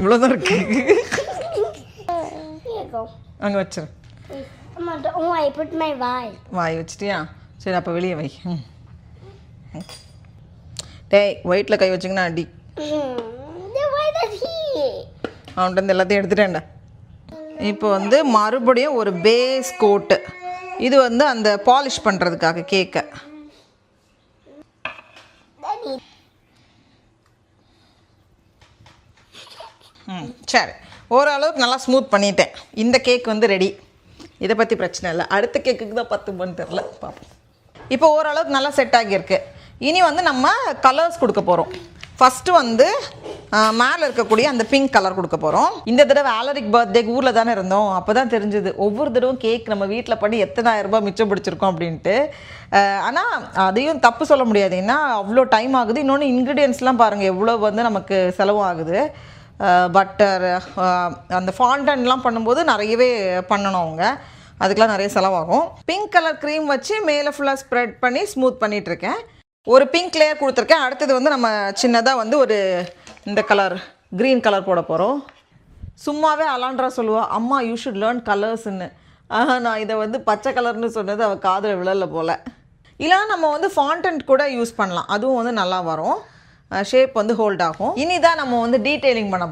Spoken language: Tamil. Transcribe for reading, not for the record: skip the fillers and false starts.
இவ்வளோதான் இருக்கு. Here you go. அங்கே வச்சிரு. I put my vial. வாய் வச்சிட்டியா? சரி அப்போ வெளியே வை. டேய் ஒயிட்டில் கை வச்சிங்கன்னா அடி. Then why does he? அவன்கிட்ட இருந்து எல்லாத்தையும் எடுத்துட்டேன்டா. இப்போ வந்து மறுபடியும் ஒரு பேஸ் கோட்டு. இது வந்து அந்த பாலிஷ் பண்ணுறதுக்காக கேக்கை. சரி ஓரளவுக்கு நல்லா ஸ்மூத் பண்ணிட்டேன். இந்த கேக் வந்து ரெடி. இதை பற்றி பிரச்சனை இல்லை. அடுத்த கேக்குக்கு தான் 10 மணி தெரில பார்ப்போம். இப்போ ஓரளவுக்கு நல்லா செட் ஆகியிருக்கு. இனி வந்து நம்ம கலர்ஸ் கொடுக்க போகிறோம். ஃபஸ்ட்டு வந்து மேலே இருக்கக்கூடிய அந்த பிங்க் கலர் கொடுக்க போகிறோம். இந்த தடவை ஆலரிக் பர்த்டேக்கு ஊரில் தானே இருந்தோம். அப்போ தான் தெரிஞ்சுது ஒவ்வொரு தடவும் கேக் நம்ம வீட்டில் பண்ணி எத்தனாயிரம் ரூபாய் மிச்சம் பிடிச்சிருக்கோம் அப்படின்ட்டு. ஆனால் அதையும் தப்பு சொல்ல முடியாது. ஏன்னா அவ்வளோ டைம் ஆகுது. இன்னொன்று இன்க்ரீடியன்ஸ்லாம் பாருங்கள் எவ்வளோ வந்து நமக்கு செலவும் ஆகுது. பட்டர் அந்த ஃபாண்டன்லாம் பண்ணும்போது நிறையவே பண்ணணும் அவங்க. அதுக்கெலாம் நிறைய செலவாகும். பிங்க் கலர் க்ரீம் வச்சு மேலே ஃபுல்லாக ஸ்ப்ரெட் பண்ணி ஸ்மூத் பண்ணிகிட்ருக்கேன். ஒரு பிங்க் லேயர் கொடுத்துருக்கேன். அடுத்தது வந்து நம்ம சின்னதாக வந்து ஒரு இந்த கலர் க்ரீன் கலர் போட போகிறோம். சும்மாவே அலாண்ட்ரா சொல்லுவா, அம்மா யூ ஷுட் லேர்ன் கலர்ஸ்ன்னு. நான் இதை வந்து பச்சை கலர்னு சொன்னது அவள் காதில் விழல போல். இல்லைனா நம்ம வந்து ஃபாண்டன்ட் கூட யூஸ் பண்ணலாம். அதுவும் வந்து நல்லா வரும். ஷேப் வந்து ஹோல்ட் ஆகும். இனி தான் நம்ம வந்து டீட்டெயிலிங் பண்ண போகிறோம்.